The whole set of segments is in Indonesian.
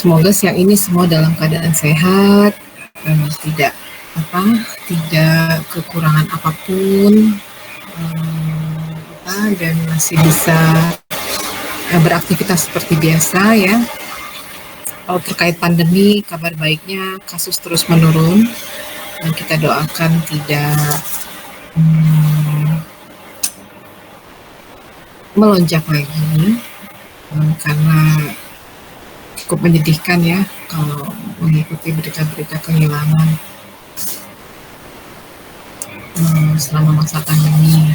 semoga siang ini semua dalam keadaan sehat, tidak kekurangan apapun, dan masih bisa beraktivitas seperti biasa ya. Kalau terkait pandemi, kabar baiknya kasus terus menurun dan kita doakan tidak melonjak lagi, karena cukup menyedihkan ya kalau mengikuti berita-berita kehilangan selama masa pandemi.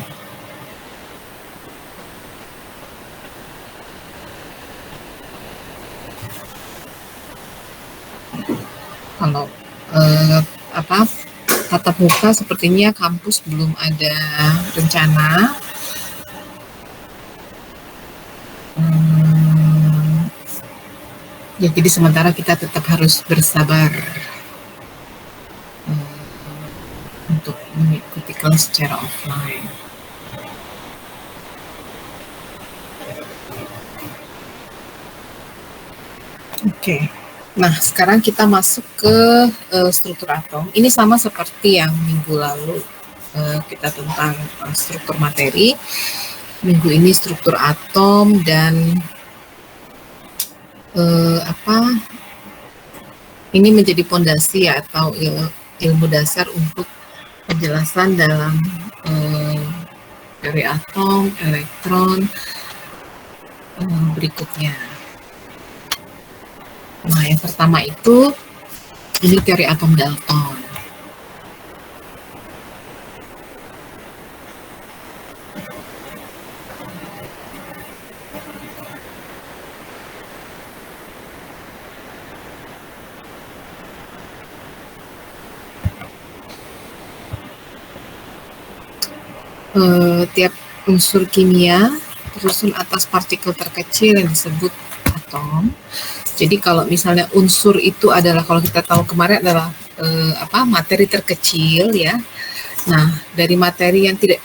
Kalau tatap muka sepertinya kampus belum ada rencana. Ya, jadi sementara kita tetap harus bersabar untuk mengikuti kelas secara offline. Oke. Nah, sekarang kita masuk ke struktur atom. Ini sama seperti yang minggu lalu kita tentang struktur materi. Minggu ini struktur atom dan ini menjadi pondasi atau ilmu dasar untuk penjelasan dalam teori atom, elektron berikutnya. Nah, yang pertama itu ini teori atom Dalton. Tiap unsur kimia tersusun atas partikel terkecil yang disebut atom. Jadi kalau misalnya unsur itu adalah, kalau kita tahu kemarin adalah materi terkecil ya. Nah, dari materi yang tidak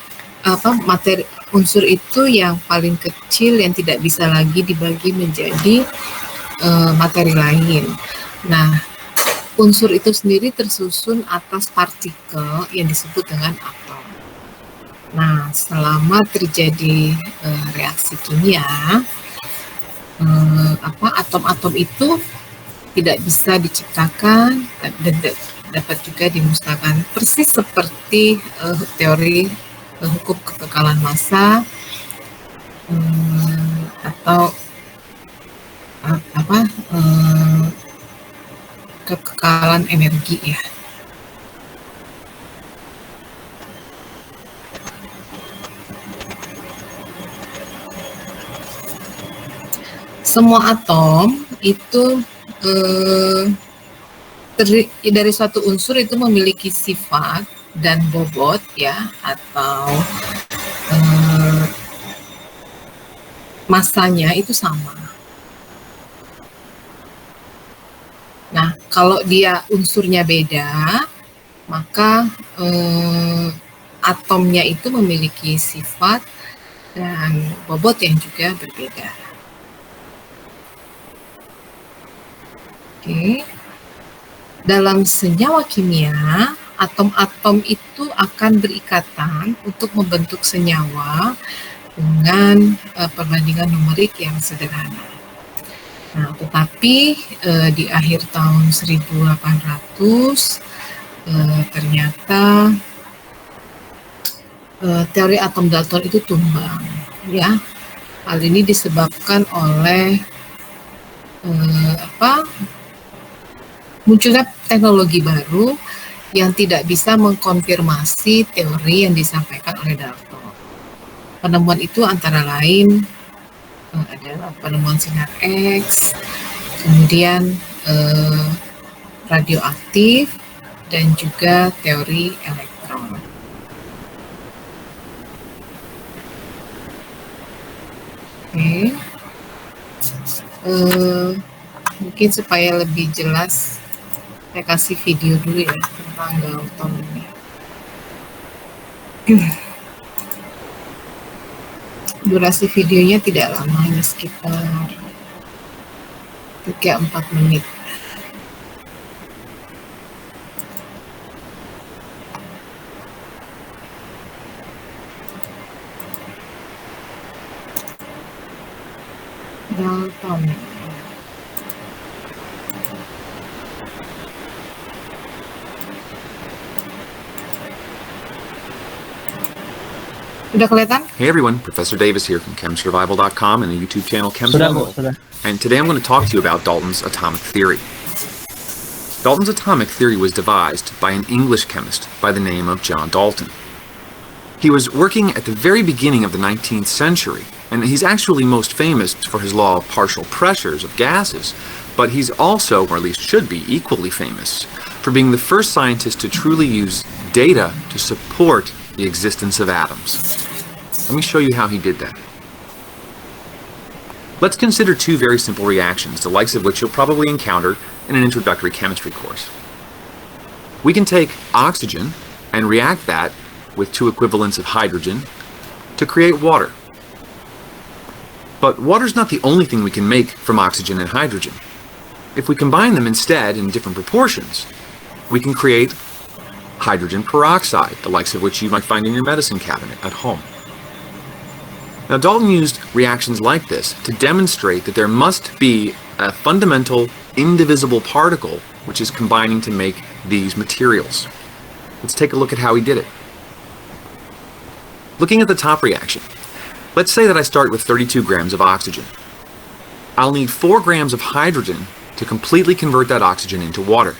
unsur itu yang paling kecil yang tidak bisa lagi dibagi menjadi materi lain. Nah, unsur itu sendiri tersusun atas partikel yang disebut dengan atom. Nah, selama terjadi reaksi kimia, atom-atom itu tidak bisa diciptakan dan dapat juga dimusnahkan, persis seperti teori hukum kekekalan massa atau kekekalan energi ya. Semua atom itu dari suatu unsur itu memiliki sifat dan bobot ya, atau masanya itu sama. Nah, kalau dia unsurnya beda, maka atomnya itu memiliki sifat dan bobot yang juga berbeda. Oke. Dalam senyawa kimia, atom-atom itu akan berikatan untuk membentuk senyawa dengan perbandingan numerik yang sederhana. Nah, tetapi di akhir tahun 1800 ternyata teori atom Dalton itu tumbang, ya. Hal ini disebabkan oleh munculnya teknologi baru yang tidak bisa mengkonfirmasi teori yang disampaikan oleh Dalton. Penemuan itu antara lain adalah penemuan sinar X, kemudian radioaktif, dan juga teori elektron. Oke. Mungkin supaya lebih jelas, saya kasih video dulu ya tentang Dalton ini. Durasi videonya tidak lama, hanya sekitar 3-4 menit. Dalton. Udah kelihatan? Hey everyone, Professor Davis here from ChemSurvival.com and the YouTube channel Sudah, Bu, ChemSurvival. sudah. And today I'm going to talk to you about Dalton's atomic theory. Dalton's atomic theory was devised by an English chemist by the name of John Dalton. He was working at the very beginning of the 19th century, and he's actually most famous for his law of partial pressures of gases, but he's also, or at least should be, equally famous for being the first scientist to truly use data to support the existence of atoms. Let me show you how he did that. Let's consider two very simple reactions, the likes of which you'll probably encounter in an introductory chemistry course. We can take oxygen and react that with two equivalents of hydrogen to create water. But water's not the only thing we can make from oxygen and hydrogen. If we combine them instead in different proportions, we can create hydrogen peroxide, the likes of which you might find in your medicine cabinet at home. Now, Dalton used reactions like this to demonstrate that there must be a fundamental, indivisible particle which is combining to make these materials. Let's take a look at how he did it. Looking at the top reaction, let's say that I start with 32 grams of oxygen. I'll need 4 grams of hydrogen to completely convert that oxygen into water.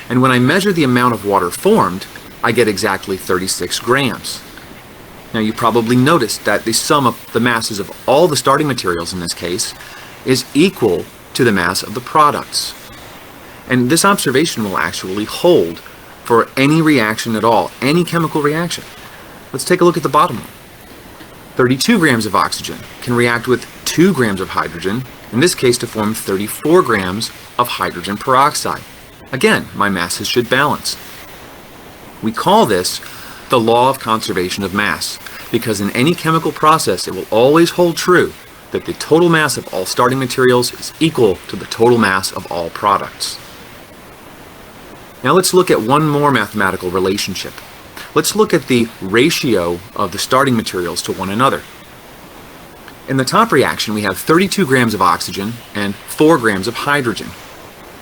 And when I measure the amount of water formed, I get exactly 36 grams. Now you probably noticed that the sum of the masses of all the starting materials in this case is equal to the mass of the products. And this observation will actually hold for any reaction at all, any chemical reaction. Let's take a look at the bottom one. 32 grams of oxygen can react with 2 grams of hydrogen, in this case to form 34 grams of hydrogen peroxide. Again, my masses should balance. We call this the law of conservation of mass, because in any chemical process it will always hold true that the total mass of all starting materials is equal to the total mass of all products. Now let's look at one more mathematical relationship. Let's look at the ratio of the starting materials to one another. In the top reaction we have 32 grams of oxygen and 4 grams of hydrogen.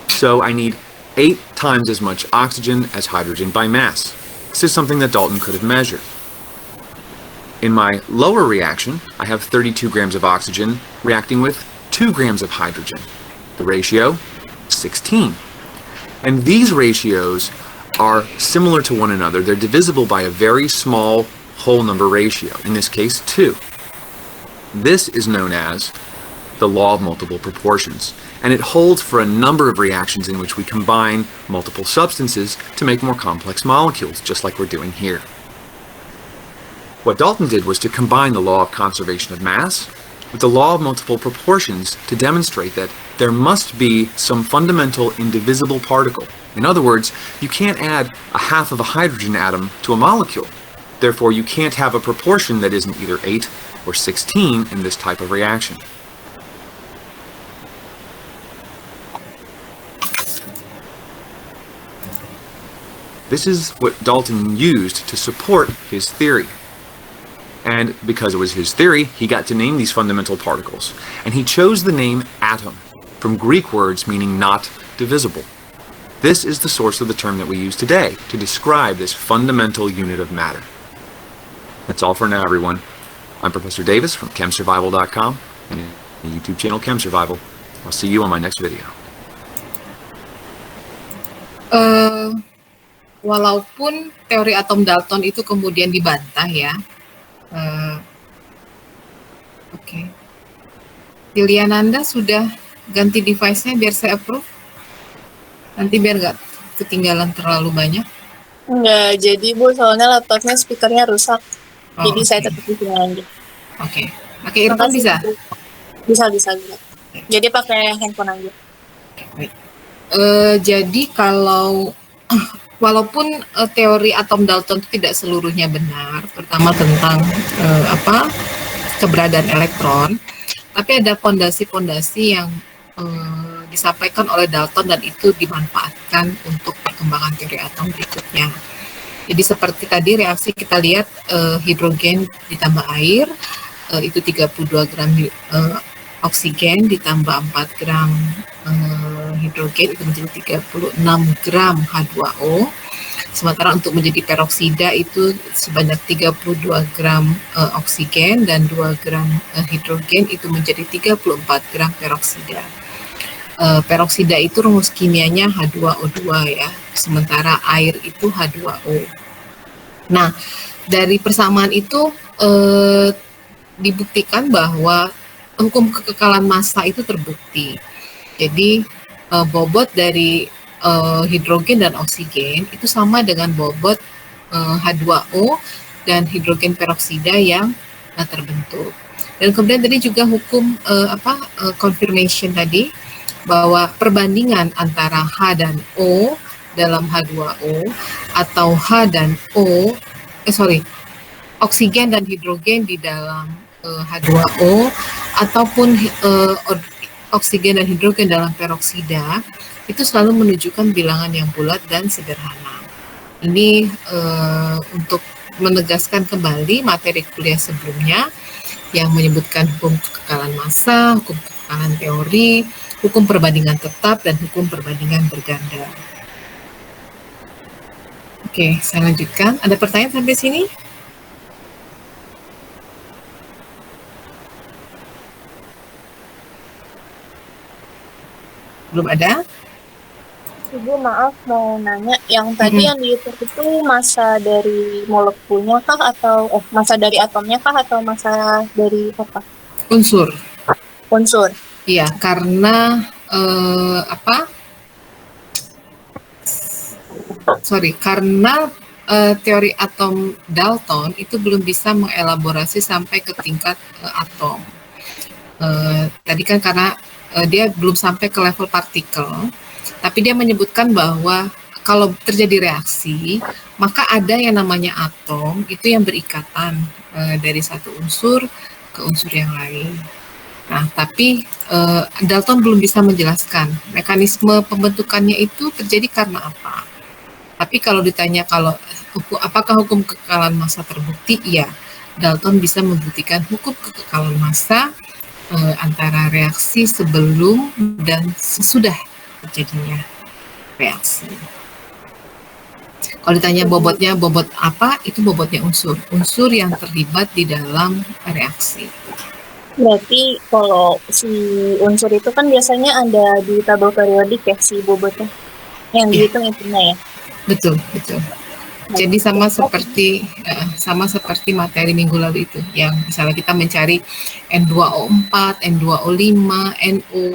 So I need 8 times as much oxygen as hydrogen by mass. This is something that Dalton could have measured. In my lower reaction, I have 32 grams of oxygen reacting with 2 grams of hydrogen. The ratio, 16. And these ratios are similar to one another. They're divisible by a very small whole number ratio, in this case 2. This is known as the law of multiple proportions, and it holds for a number of reactions in which we combine multiple substances to make more complex molecules, just like we're doing here. What Dalton did was to combine the law of conservation of mass with the law of multiple proportions to demonstrate that there must be some fundamental indivisible particle. In other words, you can't add a half of a hydrogen atom to a molecule. Therefore, you can't have a proportion that isn't either 8 or 16 in this type of reaction. This is what Dalton used to support his theory. And because it was his theory, he got to name these fundamental particles. And he chose the name atom, from Greek words meaning not divisible. This is the source of the term that we use today to describe this fundamental unit of matter. That's all for now, everyone. I'm Professor Davis from ChemSurvival.com and the YouTube channel ChemSurvival. I'll see you on my next video. Walaupun teori atom Dalton itu kemudian dibantah ya, oke. Pilihan Anda sudah ganti device-nya biar saya approve? Nanti biar nggak ketinggalan terlalu banyak. Nggak jadi Bu, soalnya laptopnya speakernya rusak. Oh, Jadi saya oke. tetap di sini aja. Oke. Pakai earphone bisa? Bisa. Jadi pakai handphone aja. Jadi kalau walaupun teori atom Dalton itu tidak seluruhnya benar, terutama tentang keberadaan elektron, tapi ada fondasi-fondasi yang disampaikan oleh Dalton dan itu dimanfaatkan untuk perkembangan teori atom berikutnya. Jadi seperti tadi reaksi kita lihat hidrogen ditambah air itu 32 gram oksigen ditambah 4 gram hidrogen itu menjadi 36 gram H2O. Sementara untuk menjadi peroksida itu sebanyak 32 gram oksigen dan 2 gram hidrogen itu menjadi 34 gram peroksida. Peroksida itu rumus kimianya H2O2 ya, sementara air itu H2O. Nah, dari persamaan itu dibuktikan bahwa hukum kekekalan massa itu terbukti. Jadi bobot dari hidrogen dan oksigen itu sama dengan bobot H2O dan hidrogen peroksida yang terbentuk. Dan kemudian tadi juga hukum confirmation tadi bahwa perbandingan antara H dan O dalam H2O atau H dan oksigen dan hidrogen di dalam H2O ataupun oksigen dan hidrogen dalam peroksida itu selalu menunjukkan bilangan yang bulat dan sederhana. Ini untuk menegaskan kembali materi kuliah sebelumnya yang menyebutkan hukum kekekalan massa, hukum kekekalan teori, hukum perbandingan tetap, dan hukum perbandingan berganda. Oke, saya lanjutkan. Ada pertanyaan sampai sini? Belum ada? Ibu maaf mau nanya, yang tadi yang diukur itu massa dari molekulnya kah atau massa dari atomnya kah atau massa dari apa? Unsur. Unsur. Iya, karena karena teori atom Dalton itu belum bisa mengelaborasi sampai ke tingkat atom. Tadi kan karena dia belum sampai ke level partikel, tapi dia menyebutkan bahwa kalau terjadi reaksi, maka ada yang namanya atom itu yang berikatan dari satu unsur ke unsur yang lain. Nah, tapi Dalton belum bisa menjelaskan mekanisme pembentukannya itu terjadi karena apa. Tapi kalau ditanya apakah hukum kekekalan massa terbukti, iya, Dalton bisa membuktikan hukum kekekalan massa antara reaksi sebelum dan sesudah terjadinya reaksi. Kalau ditanya bobotnya, bobot apa? Itu bobotnya unsur yang terlibat di dalam reaksi. Berarti kalau si unsur itu kan biasanya ada di tabel periodik ya, si bobotnya yang dihitung itunya ya. Betul. Jadi sama seperti materi minggu lalu itu, yang misalnya kita mencari N2O4, N2O5, NO,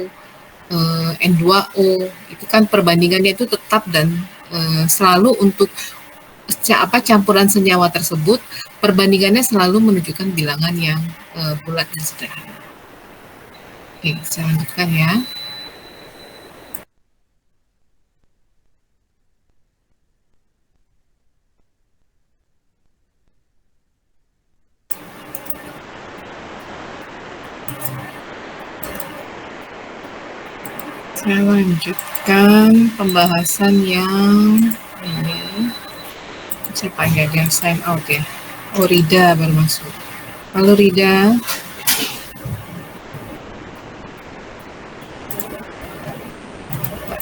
N2O, itu kan perbandingannya itu tetap dan selalu untuk campuran senyawa tersebut, perbandingannya selalu menunjukkan bilangan yang bulat dan sederhana. Oke, saya lanjutkan ya. Saya lanjutkan pembahasan yang ini. Saya panggil dia sign out ya. Oh, Rida baru masuk. Halo Rida.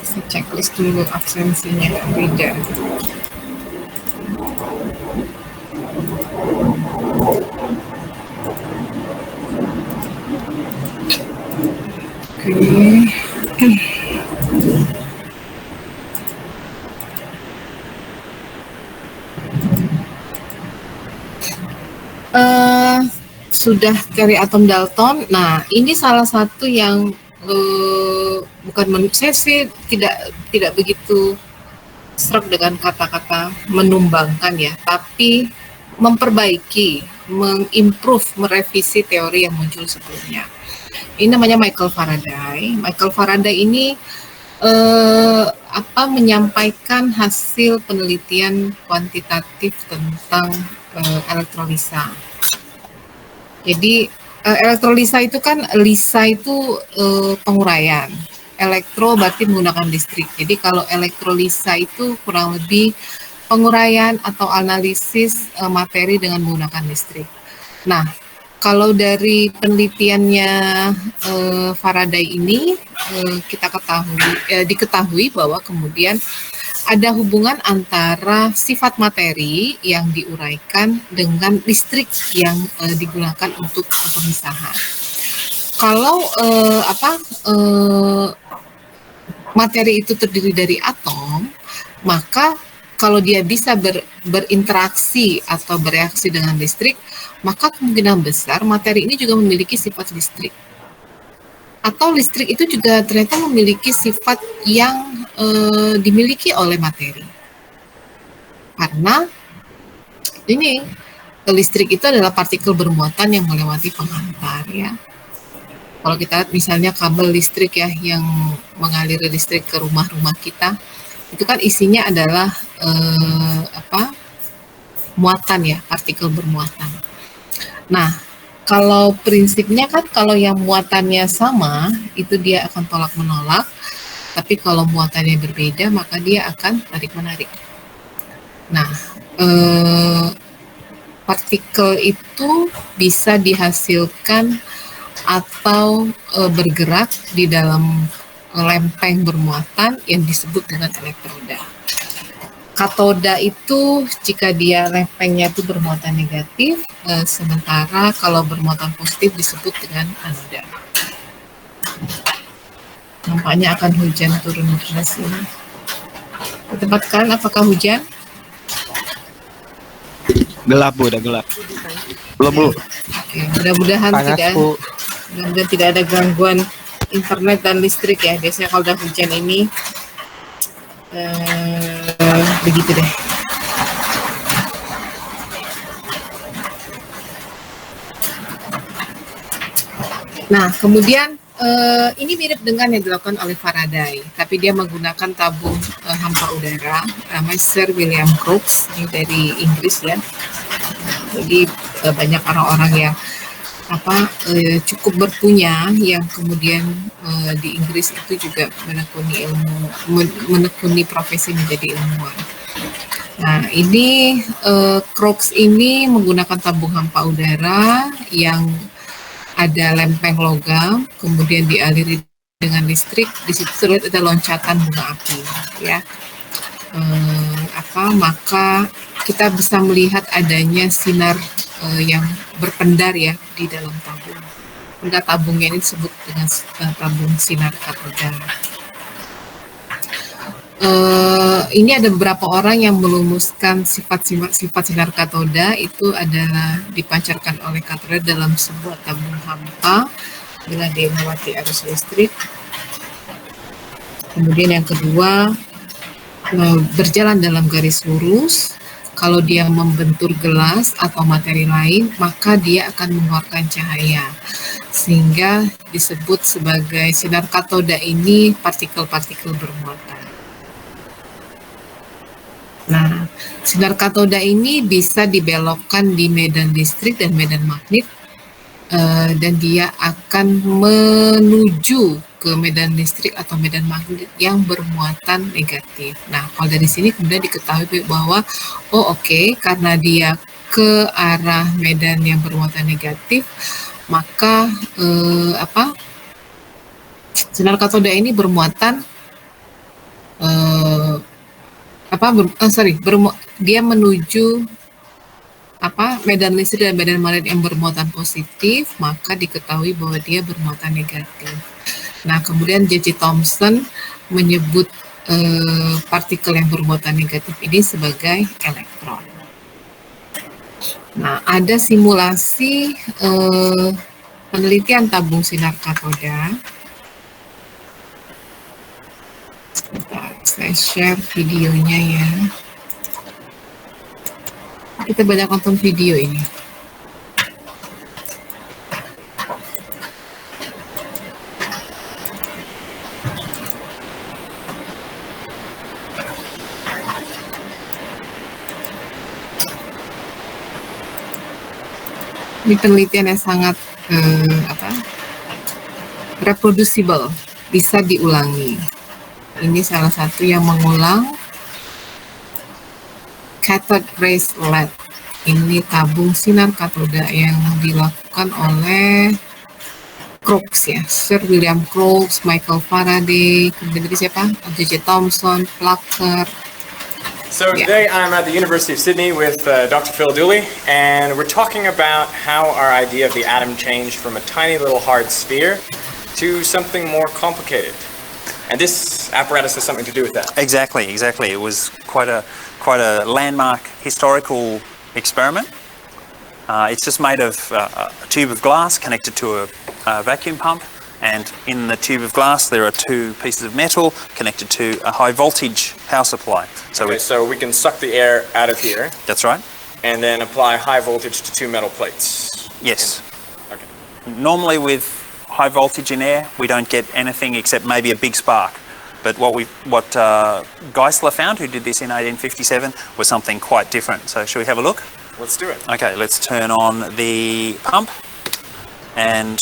Saya checklist dulu absensinya Rida. Oke. Sudah teori atom Dalton. Nah, ini salah satu yang saya sih tidak begitu serak dengan kata-kata menumbangkan ya, tapi memperbaiki, mengimprove, merevisi teori yang muncul sebelumnya. Ini namanya Michael Faraday. Michael Faraday ini menyampaikan hasil penelitian kuantitatif tentang elektrolisa. Jadi elektrolisa itu kan lisa itu penguraian. elektro berarti menggunakan listrik. Jadi kalau elektrolisa itu kurang lebih penguraian atau analisis materi dengan menggunakan listrik. Nah, kalau dari penelitiannya Faraday ini diketahui bahwa kemudian ada hubungan antara sifat materi yang diuraikan dengan listrik yang digunakan untuk pemisahan. Kalau materi itu terdiri dari atom, maka kalau dia bisa berinteraksi atau bereaksi dengan listrik, maka kemungkinan besar materi ini juga memiliki sifat listrik. Atau listrik itu juga ternyata memiliki sifat yang dimiliki oleh materi. Karena ini listrik itu adalah partikel bermuatan yang melewati penghantar ya. Kalau kita lihat misalnya kabel listrik ya yang mengalir listrik ke rumah-rumah kita, itu kan isinya adalah muatan ya, partikel bermuatan. Nah, kalau prinsipnya kan kalau yang muatannya sama, itu dia akan tolak menolak. Tapi kalau muatannya berbeda, maka dia akan tarik-menarik. Nah, partikel itu bisa dihasilkan atau bergerak di dalam lempeng bermuatan yang disebut dengan elektroda. Katoda itu jika dia lempengnya itu bermuatan negatif, sementara kalau bermuatan positif disebut dengan anoda. Nampaknya akan hujan turun deras ini. Di tempat kalian apakah hujan? Gelap Bu, udah gelap. Belum Bu. Oke, mudah-mudahan Panas Bu. mudah-mudahan tidak ada gangguan internet dan listrik ya. Biasanya kalau udah hujan ini begitu deh. Nah, kemudian ini mirip dengan yang dilakukan oleh Faraday, tapi dia menggunakan tabung hampa udara, namanya Sir William Crookes, ini dari Inggris ya. Jadi banyak orang-orang yang cukup berpunya yang kemudian di Inggris itu juga menekuni profesi menjadi ilmuwan. Nah, ini Crookes ini menggunakan tabung hampa udara yang ada lempeng logam, kemudian dialiri dengan listrik. Di situ terlihat ada loncatan bunga api, ya. Maka kita bisa melihat adanya sinar yang berpendar ya di dalam tabung. Enggak, tabungnya ini disebut dengan tabung sinar katoda. Ini ada beberapa orang yang merumuskan sifat sinar katoda itu adalah dipancarkan oleh katoda dalam sebuah tabung hampa bila dia melewati arus listrik. Kemudian yang kedua, berjalan dalam garis lurus. Kalau dia membentur gelas atau materi lain, maka dia akan mengeluarkan cahaya. Sehingga disebut sebagai sinar katoda ini partikel-partikel bermuatan. Nah, sinar katoda ini bisa dibelokkan di medan listrik dan medan magnet, dan dia akan menuju ke medan listrik atau medan magnet yang bermuatan negatif. Nah, kalau dari sini kemudian diketahui bahwa, karena dia ke arah medan yang bermuatan negatif, maka sinar katoda ini bermuatan dia menuju medan listrik dan medan magnet yang bermuatan positif, maka diketahui bahwa dia bermuatan negatif. Nah, kemudian J.J. Thomson menyebut partikel yang bermuatan negatif ini sebagai elektron. Nah, ada simulasi penelitian tabung sinar katoda. Saya share videonya ya. Kita banyak nonton video ini. Ini penelitian yang sangat reproducible bisa diulangi. Ini salah satu yang mengulang cathode rays LED. Ini tabung sinar katoda yang dilakukan oleh Crookes ya, Sir William Crookes, Michael Faraday, kemudian tadi siapa? J.J. Thomson, Plucker. So today I'm at the University of Sydney with Dr. Phil Dooley, and we're talking about how our idea of the atom changed from a tiny little hard sphere to something more complicated. And this apparatus has something to do with that. Exactly. It was quite a landmark historical experiment. It's just made of a tube of glass connected to a vacuum pump, and in the tube of glass there are two pieces of metal connected to a high voltage power supply. So So we can suck the air out of here. That's right. And then apply high voltage to two metal plates. Yes. Okay. Normally with high voltage in air, we don't get anything except maybe a big spark. But what Geissler found, who did this in 1857, was something quite different. So shall we have a look? Let's do it. Okay, let's turn on the pump and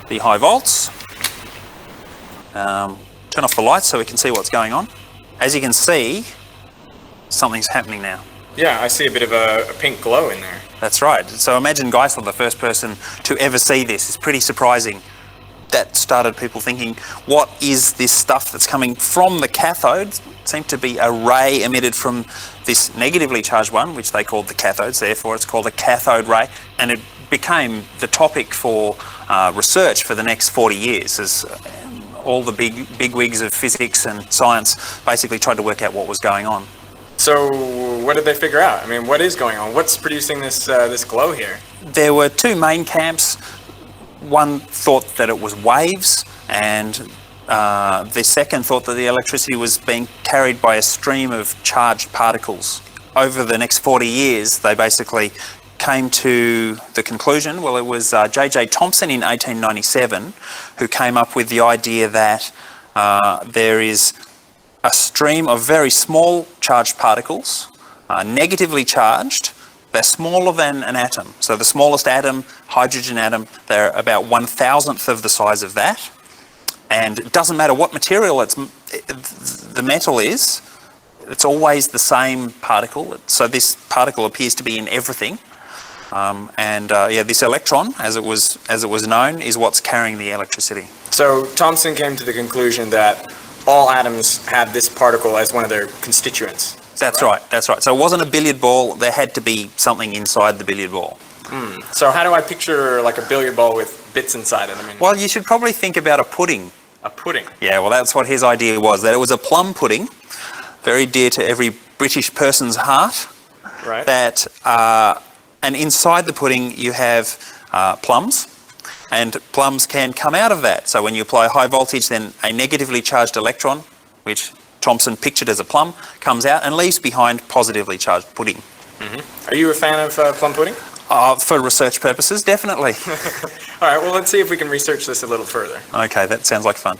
the high volts. Turn off the lights so we can see what's going on. As you can see, something's happening now. Yeah, I see a bit of a pink glow in there. That's right. So imagine Geissler, the first person to ever see this. It's pretty surprising. That started people thinking, what is this stuff that's coming from the cathode? It seemed to be a ray emitted from this negatively charged one, which they called the cathodes, therefore it's called a cathode ray, and it became the topic for research for the next 40 years as all the big wigs of physics and science basically tried to work out what was going on. So what did they figure out? I mean, what is going on? What's producing this this glow here? There were two main camps. One thought that it was waves, and the second thought that the electricity was being carried by a stream of charged particles. Over the next 40 years, they basically came to the conclusion, well, it was J.J. Thomson in 1897 who came up with the idea that there is a stream of very small charged particles, negatively charged. They're smaller than an atom. So the smallest atom, hydrogen atom, they're about 1,000th of the size of that. And it doesn't matter what material the metal is, it's always the same particle. So this particle appears to be in everything. This electron, as it was known, is what's carrying the electricity. So Thomson came to the conclusion that all atoms have this particle as one of their constituents. That's right. So it wasn't a billiard ball, there had to be something inside the billiard ball. So how do I picture like a billiard ball with bits inside it? I mean, Well, you should probably think about a pudding. a pudding. Yeah, well, that's what his idea was, that it was a plum pudding, very dear to every British person's heart, Right. that, and inside the pudding you have plums, and plums can come out of that. So when you apply high voltage, then a negatively charged electron, which Thomson pictured as a plum, comes out and leaves behind positively charged pudding. Are you a fan of plum pudding? For research purposes, definitely. All right, well, let's see if we can research this a little further. Okay, that sounds like fun.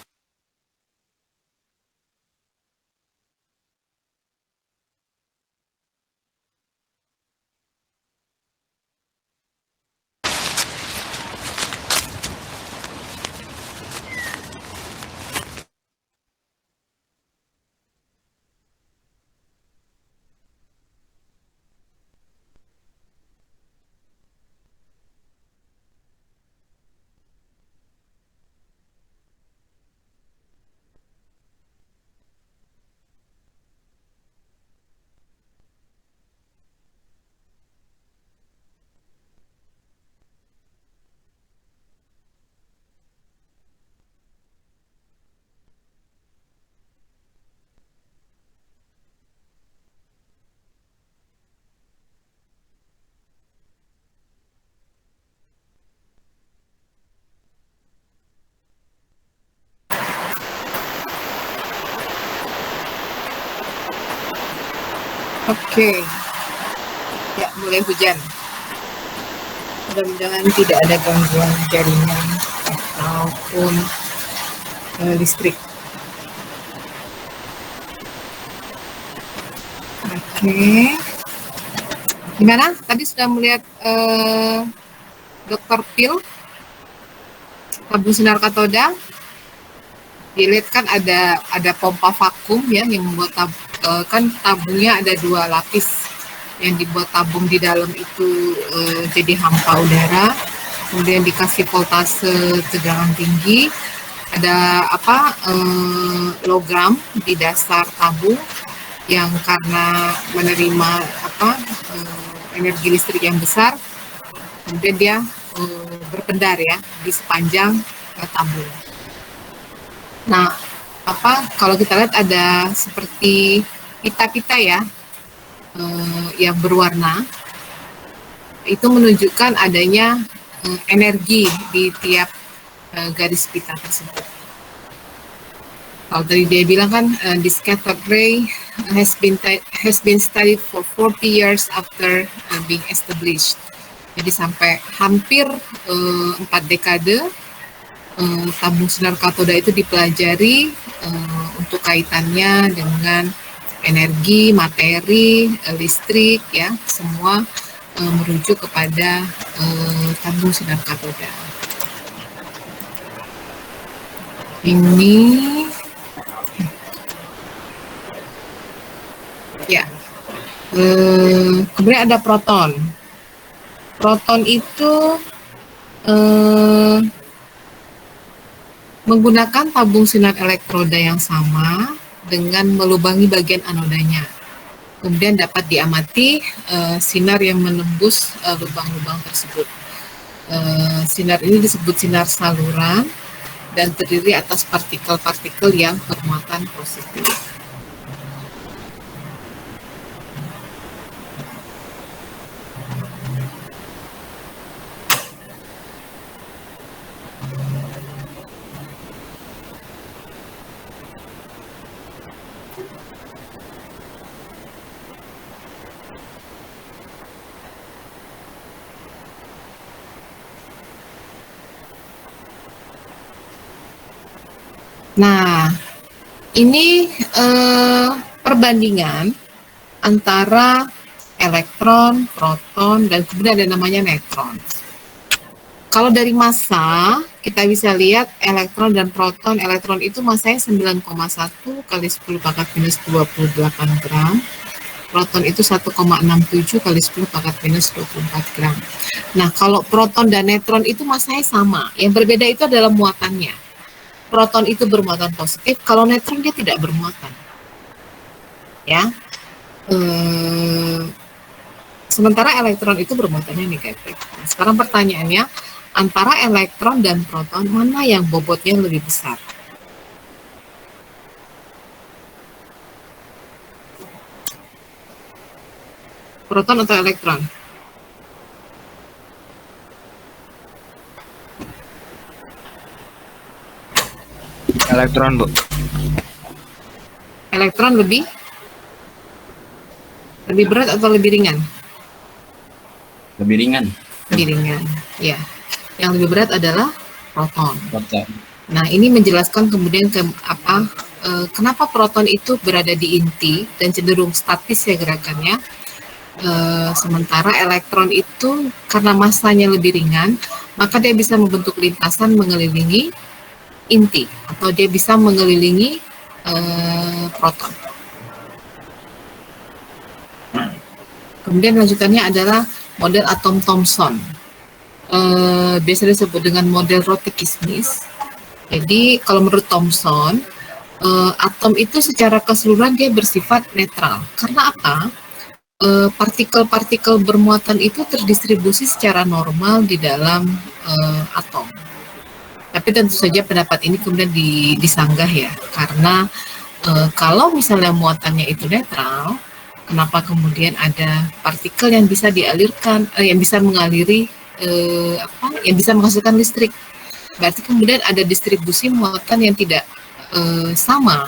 Oke. Ya, mulai hujan. Mudah-mudahan tidak ada gangguan jaringan ataupun listrik. Oke. Gimana? Tadi sudah melihat Dr. Phil tabung sinar katoda? Dilihat kan ada pompa vakum ya yang membuat kan tabungnya ada 2 lapis yang dibuat tabung di dalam itu jadi hampa udara, kemudian dikasih voltase tegangan tinggi, ada logam di dasar tabung yang karena menerima energi listrik yang besar, kemudian dia berpendar ya di sepanjang tabung. Nah, kalau kita lihat ada seperti pita-pita ya yang berwarna, itu menunjukkan adanya energi di tiap garis pita tersebut. Kalau tadi dia bilang kan the scattered ray has been studied for 40 years after being established. Jadi sampai hampir 4 dekade tabung sinar katoda itu dipelajari untuk kaitannya dengan energi, materi, listrik ya, semua merujuk kepada tabung sinar katoda. Ini ya. Kemudian ada proton. Proton itu menggunakan tabung sinar elektroda yang sama dengan melubangi bagian anodanya. Kemudian dapat diamati sinar yang menembus lubang-lubang tersebut. Sinar ini disebut sinar saluran dan terdiri atas partikel-partikel yang bermuatan positif. Nah, ini perbandingan antara elektron, proton, dan kemudian ada namanya neutron. Kalau dari massa, kita bisa lihat elektron dan proton. Elektron itu massanya 9,1 kali 10 pangkat minus 28 gram. Proton itu 1,67 kali 10 pangkat minus 24 gram. Nah, kalau proton dan neutron itu massanya sama. Yang berbeda itu adalah muatannya. Proton itu bermuatan positif, kalau neutron dia tidak bermuatan. Ya. Sementara elektron itu bermuatannya negatif. Nah, sekarang pertanyaannya, antara elektron dan proton mana yang bobotnya lebih besar? Proton atau elektron? Elektron, Bu. Elektron lebih berat atau lebih ringan? Lebih ringan. Lebih ringan, ya. Yang lebih berat adalah proton. Proton. Nah, ini menjelaskan kemudian kenapa proton itu berada di inti dan cenderung statis ya gerakannya. Sementara elektron itu karena massanya lebih ringan, maka dia bisa membentuk lintasan mengelilingi inti atau dia bisa mengelilingi proton. Kemudian lanjutannya adalah model atom Thomson. Biasa disebut dengan model roti-kismis. Jadi kalau menurut Thomson, atom itu secara keseluruhan dia bersifat netral. Karena apa? Partikel-partikel bermuatan itu terdistribusi secara normal di dalam atom. Tapi tentu saja pendapat ini kemudian disanggah ya, karena kalau misalnya muatannya itu netral, kenapa kemudian ada partikel yang bisa dialirkan, yang bisa mengaliri, yang bisa menghasilkan listrik? Berarti kemudian ada distribusi muatan yang tidak sama,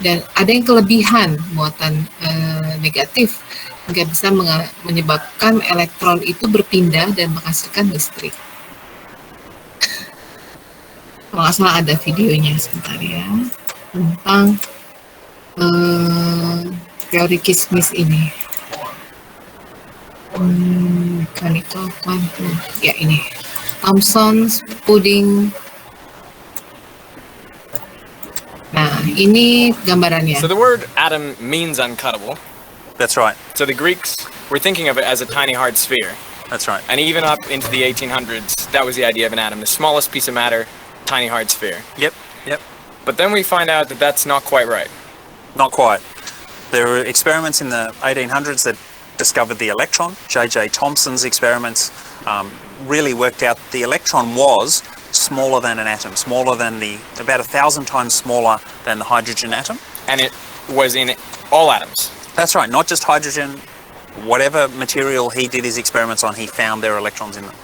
dan ada yang kelebihan muatan negatif, hingga bisa menyebabkan elektron itu berpindah dan menghasilkan listrik. Kalau nggak salah ada videonya sebentar ya, tentang teori kismis ini. Mechanical quantum. Ya ini, Thomson's pudding Nah, ini gambarannya. So the word atom means uncuttable. That's right. So the Greeks were thinking of it as a tiny hard sphere. That's right. And even up into the 1800s, that was the idea of an atom, the smallest piece of matter, tiny hard sphere. Yep. But then we find out that that's not quite right. Not quite. There were experiments in the 1800s that discovered the electron. J.J. Thomson's experiments really worked out the electron was smaller than an atom, about 1,000 times smaller than the hydrogen atom. And it was in all atoms. That's right, not just hydrogen. Whatever material he did his experiments on, he found there are electrons in them.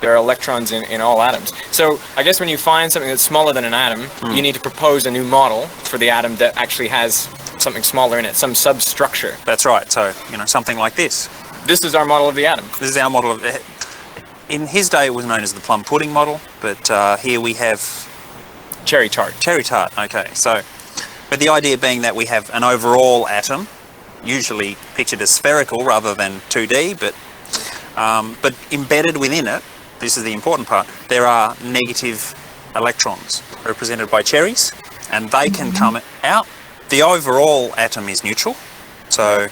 There are electrons in all atoms. So I guess when you find something that's smaller than an atom, you need to propose a new model for the atom that actually has something smaller in it, some substructure. That's right, so, something like this. This is our model of the atom. This is our model of it. In his day it was known as the plum pudding model, but here we have Cherry tart. cherry tart. Okay, so, but the idea being that we have an overall atom, usually pictured as spherical rather than 2D, but embedded within it, this is the important part, there are negative electrons represented by cherries, and they can come out. The overall atom is neutral, so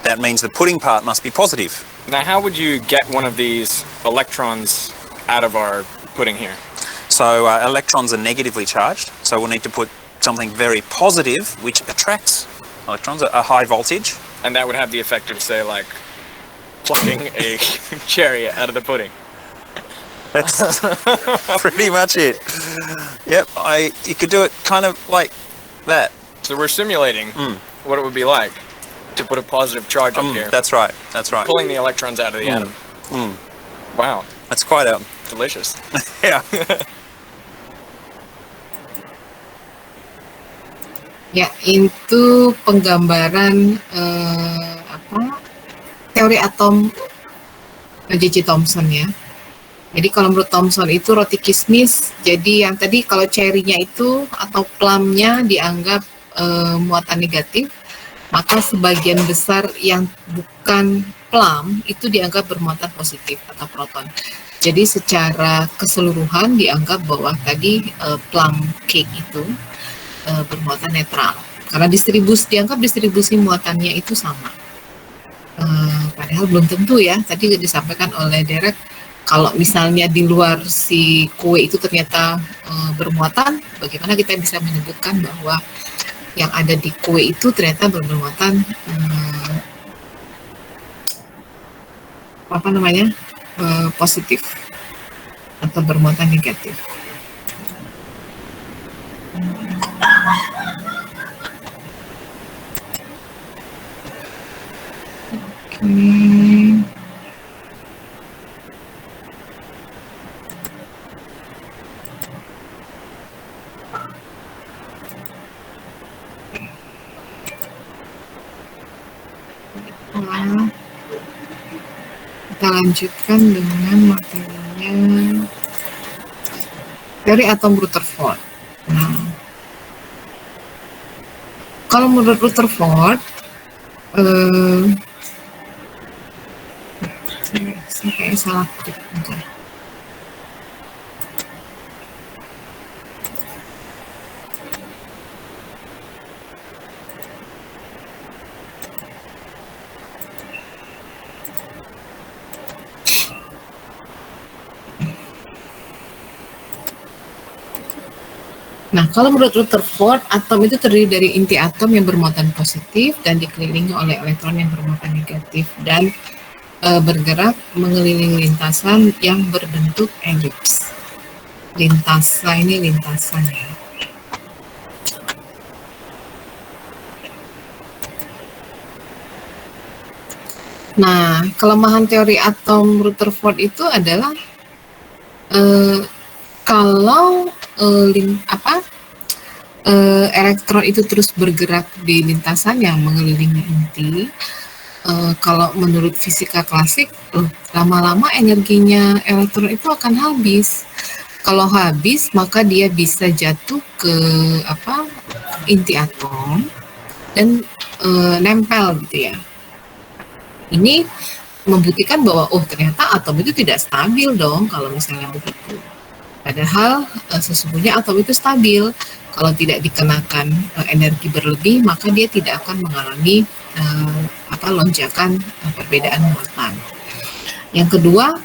that means the pudding part must be positive. Now, how would you get one of these electrons out of our pudding here? So electrons are negatively charged, so we'll need to put something very positive which attracts electrons, a high voltage. And that would have the effect of, say, like, plucking a cherry out of the pudding. That's pretty much it. Yep, you could do it kind of like that. So we're simulating what it would be like to put a positive charge up here. That's right. Pulling the electrons out of the atom. Wow. That's quite delicious. Yeah. Ya, itu penggambaran teori atom J.J. Thomson ya. Jadi kalau menurut Thomson itu roti kismis, jadi yang tadi kalau cherry-nya itu atau plum-nya dianggap muatan negatif, maka sebagian besar yang bukan plum itu dianggap bermuatan positif atau proton. Jadi secara keseluruhan dianggap bahwa tadi plum cake itu bermuatan netral, karena dianggap distribusi muatannya itu sama. Padahal belum tentu ya, tadi disampaikan oleh Derek, kalau misalnya di luar si kue itu ternyata bermuatan, bagaimana kita bisa menyebutkan bahwa yang ada di kue itu ternyata bermuatan positif atau bermuatan negatif. Kita lanjutkan dengan materinya dari atom Rutherford. Nah, kalau menurut Rutherford, saya kayak salah klik. Nah, kalau menurut Rutherford, atom itu terdiri dari inti atom yang bermuatan positif dan dikelilingi oleh elektron yang bermuatan negatif dan bergerak mengelilingi lintasan yang berbentuk elips. Lintasan ya. Nah, kelemahan teori atom Rutherford itu adalah kalau elektron itu terus bergerak di lintasan yang mengelilingi inti, kalau menurut fisika klasik, lama-lama energinya elektron itu akan habis. Kalau habis, maka dia bisa jatuh ke inti atom dan nempel gitu ya. Ini membuktikan bahwa ternyata atom itu tidak stabil dong kalau misalnya begitu. Padahal sesungguhnya atom itu stabil. kalau tidak dikenakan energi berlebih, maka dia tidak akan mengalami lonjakan perbedaan muatan. Yang kedua,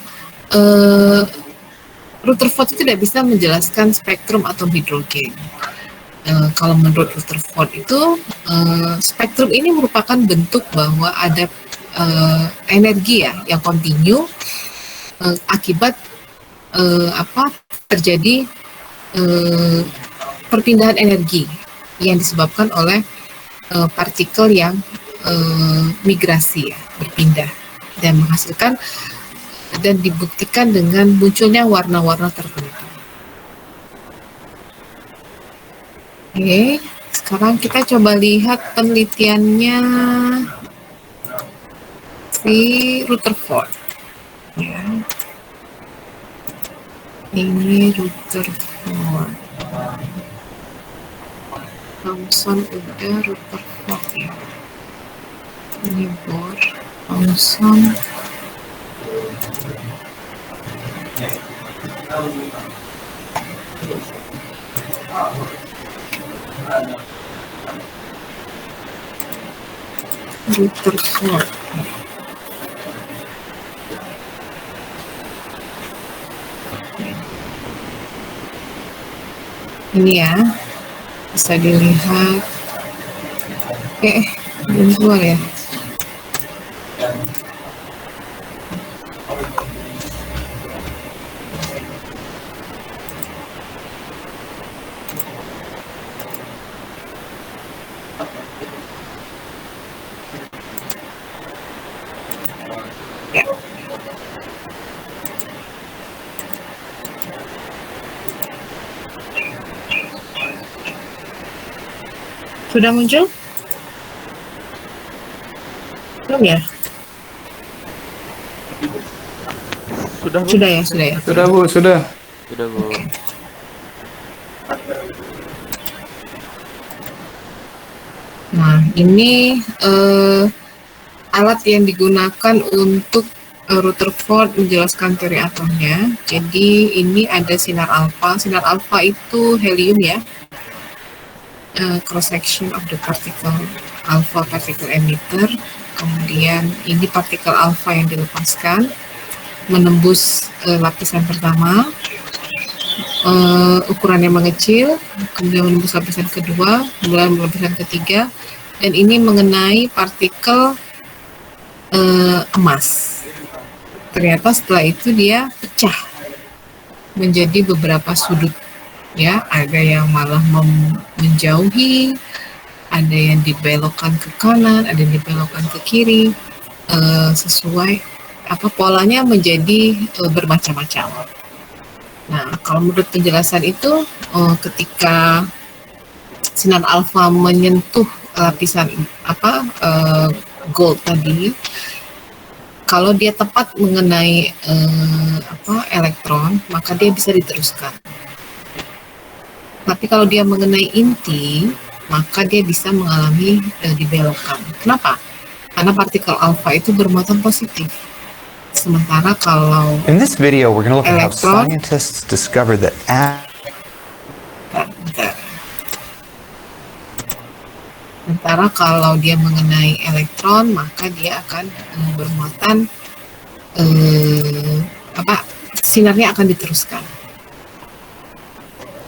Rutherford itu tidak bisa menjelaskan spektrum atom hidrogen. Kalau menurut Rutherford itu spektrum ini merupakan bentuk bahwa ada energi ya yang kontinu akibat terjadi perpindahan energi yang disebabkan oleh partikel yang migrasi ya, berpindah dan menghasilkan dan dibuktikan dengan munculnya warna-warna tertentu. Oke, sekarang kita coba lihat penelitiannya si Rutherford. Ya. Ini Rutherford. Thomson udah, Rutherford ya. Ini Bohr, Thomson. Rutherford. Ini ya, bisa dilihat. Belum keluar ya. Sudah muncul? Belum ya? Sudah, Bu. Sudah ya, sudah ya. Sudah, Bu, sudah. Sudah, Bu. Nah, ini alat yang digunakan untuk Rutherford menjelaskan teori atomnya. Jadi ini ada sinar alfa. Sinar alfa itu helium ya. Cross section of the particle alpha particle emitter. Kemudian ini partikel alfa yang dilepaskan menembus lapisan pertama, ukurannya mengecil, kemudian menembus lapisan kedua, kemudian lapisan ketiga, dan ini mengenai partikel emas. Ternyata setelah itu dia pecah menjadi beberapa sudut. Ya, ada yang malah menjauhi, ada yang dibelokkan ke kanan, ada yang dibelokkan ke kiri, sesuai polanya menjadi bermacam-macam. Nah, kalau menurut penjelasan itu, ketika sinar alfa menyentuh lapisan gold tadi, kalau dia tepat mengenai elektron, maka dia bisa diteruskan. Tapi kalau dia mengenai inti, maka dia bisa mengalami dibelokkan. Kenapa? Karena partikel alfa itu bermuatan positif. Sementara kalau in this video, we're going to look at how elektron, scientists discovered that sementara kalau dia mengenai elektron, maka dia akan bermuatan sinarnya akan diteruskan.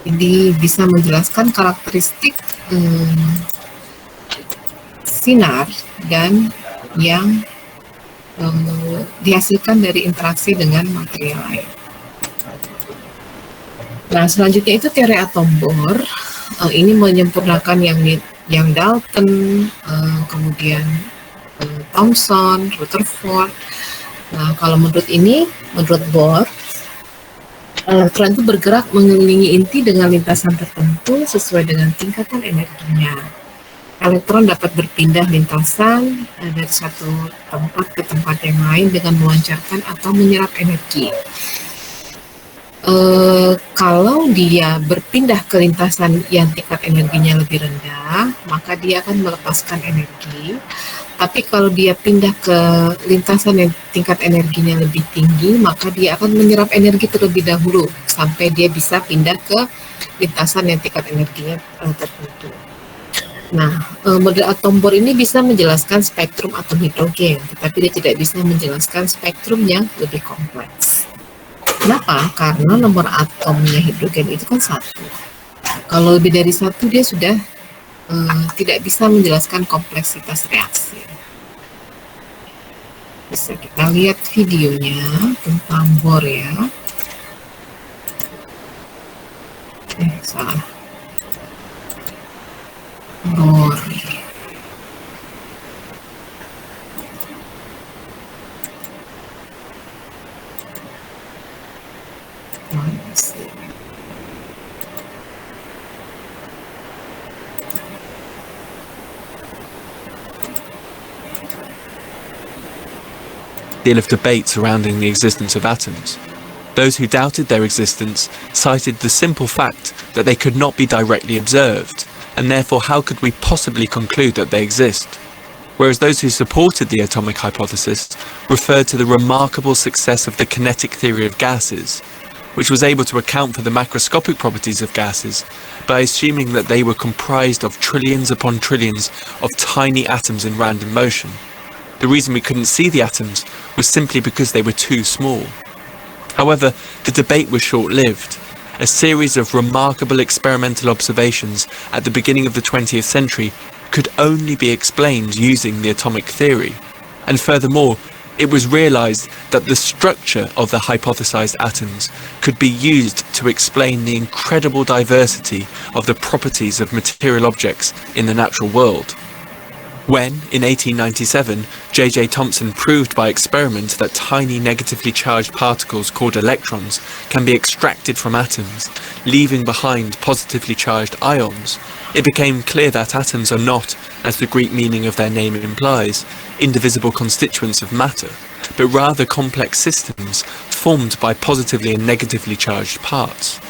Jadi bisa menjelaskan karakteristik sinar dan yang dihasilkan dari interaksi dengan material lain. Nah, selanjutnya itu teori atom Bohr. Ini menyempurnakan yang Dalton, kemudian Thomson, Rutherford. Nah, kalau menurut Bohr, elektron itu bergerak mengelilingi inti dengan lintasan tertentu sesuai dengan tingkatan energinya. Elektron dapat berpindah lintasan dari satu tempat ke tempat yang lain dengan melancarkan atau menyerap energi. Kalau dia berpindah ke lintasan yang tingkat energinya lebih rendah, maka dia akan melepaskan energi. Tapi kalau dia pindah ke lintasan yang tingkat energinya lebih tinggi, maka dia akan menyerap energi terlebih dahulu sampai dia bisa pindah ke lintasan yang tingkat energinya tertentu. Nah, model atom Bohr ini bisa menjelaskan spektrum atom hidrogen, tetapi dia tidak bisa menjelaskan spektrum yang lebih kompleks. Kenapa? Karena nomor atomnya hidrogen itu kan 1. Kalau lebih dari 1 dia sudah tidak bisa menjelaskan kompleksitas reaksi. Bisa kita lihat videonya tentang Bohr ya. Salah. Bohr. Deal of debate surrounding the existence of atoms. Those who doubted their existence cited the simple fact that they could not be directly observed, and therefore how could we possibly conclude that they exist? Whereas those who supported the atomic hypothesis referred to the remarkable success of the kinetic theory of gases, which was able to account for the macroscopic properties of gases by assuming that they were comprised of trillions upon trillions of tiny atoms in random motion. The reason we couldn't see the atoms was simply because they were too small. However, the debate was short-lived. A series of remarkable experimental observations at the beginning of the 20th century could only be explained using the atomic theory. And furthermore, it was realized that the structure of the hypothesized atoms could be used to explain the incredible diversity of the properties of material objects in the natural world. When, in 1897, J.J. Thomson proved by experiment that tiny negatively charged particles called electrons can be extracted from atoms, leaving behind positively charged ions, it became clear that atoms are not, as the Greek meaning of their name implies, indivisible constituents of matter, but rather complex systems formed by positively and negatively charged parts.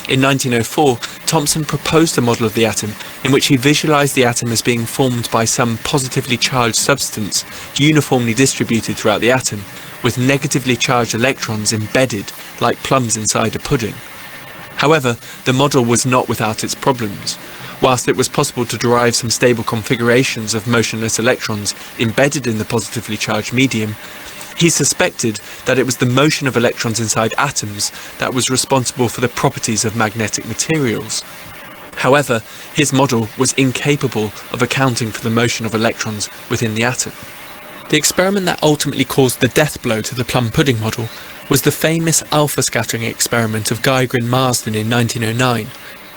In 1904, Thomson proposed a model of the atom in which he visualized the atom as being formed by some positively charged substance uniformly distributed throughout the atom, with negatively charged electrons embedded like plums inside a pudding. However, the model was not without its problems. Whilst it was possible to derive some stable configurations of motionless electrons embedded in the positively charged medium, he suspected that it was the motion of electrons inside atoms that was responsible for the properties of magnetic materials. However, his model was incapable of accounting for the motion of electrons within the atom. The experiment that ultimately caused the death blow to the plum pudding model was the famous alpha scattering experiment of Geiger and Marsden in 1909,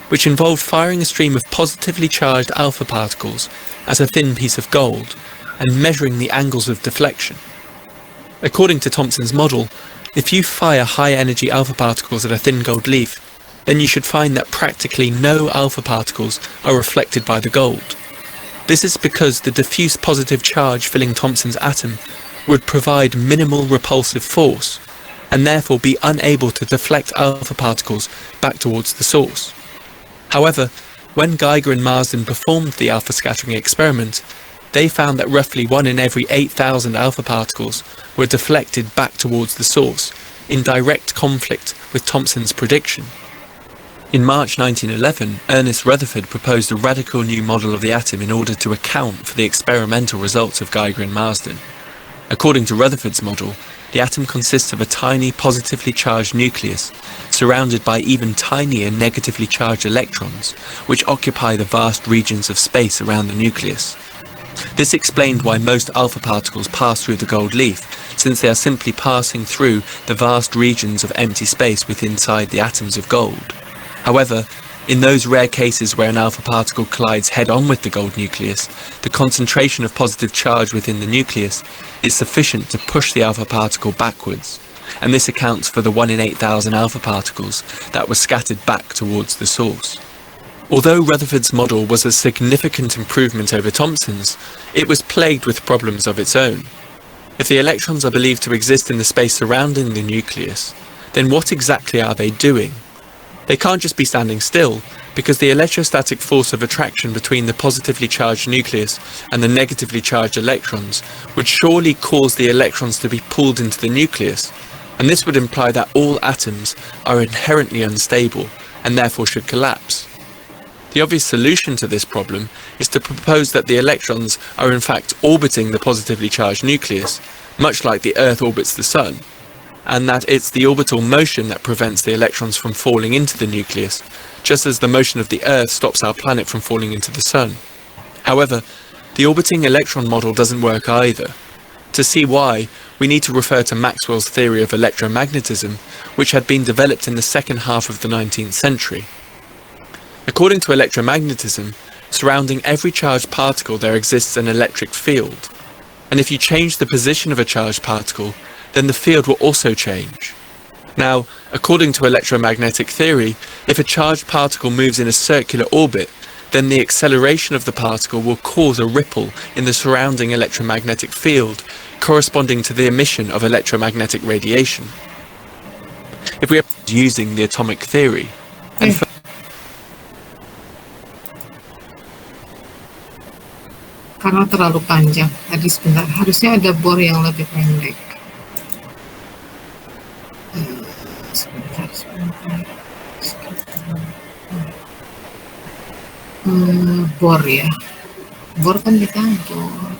which involved firing a stream of positively charged alpha particles at a thin piece of gold and measuring the angles of deflection. According to Thomson's model, if you fire high-energy alpha particles at a thin gold leaf, then you should find that practically no alpha particles are reflected by the gold. This is because the diffuse positive charge filling Thomson's atom would provide minimal repulsive force, and therefore be unable to deflect alpha particles back towards the source. However, when Geiger and Marsden performed the alpha scattering experiment, they found that roughly 1 in every 8,000 alpha particles were deflected back towards the source, in direct conflict with Thomson's prediction. In March 1911, Ernest Rutherford proposed a radical new model of the atom in order to account for the experimental results of Geiger and Marsden. According to Rutherford's model, the atom consists of a tiny positively charged nucleus, surrounded by even tinier negatively charged electrons, which occupy the vast regions of space around the nucleus. This explained why most alpha particles pass through the gold leaf, since they are simply passing through the vast regions of empty space within inside the atoms of gold. However, in those rare cases where an alpha particle collides head-on with the gold nucleus, the concentration of positive charge within the nucleus is sufficient to push the alpha particle backwards, and this accounts for the 1 in 8,000 alpha particles that were scattered back towards the source. Although Rutherford's model was a significant improvement over Thomson's, it was plagued with problems of its own. If the electrons are believed to exist in the space surrounding the nucleus, then what exactly are they doing? They can't just be standing still, because the electrostatic force of attraction between the positively charged nucleus and the negatively charged electrons would surely cause the electrons to be pulled into the nucleus, and this would imply that all atoms are inherently unstable, and therefore should collapse. The obvious solution to this problem is to propose that the electrons are in fact orbiting the positively charged nucleus, much like the Earth orbits the Sun, and that it's the orbital motion that prevents the electrons from falling into the nucleus, just as the motion of the Earth stops our planet from falling into the Sun. However, the orbiting electron model doesn't work either. To see why, we need to refer to Maxwell's theory of electromagnetism, which had been developed in the second half of the 19th century. According to electromagnetism, surrounding every charged particle there exists an electric field, and if you change the position of a charged particle, then the field will also change. Now, according to electromagnetic theory, if a charged particle moves in a circular orbit, then the acceleration of the particle will cause a ripple in the surrounding electromagnetic field, corresponding to the emission of electromagnetic radiation. If we are using the atomic theory, and karena terlalu panjang. Tadi sebentar, harusnya ada bor yang lebih pendek. Sebentar. Bor ya. Bor kan di kantor.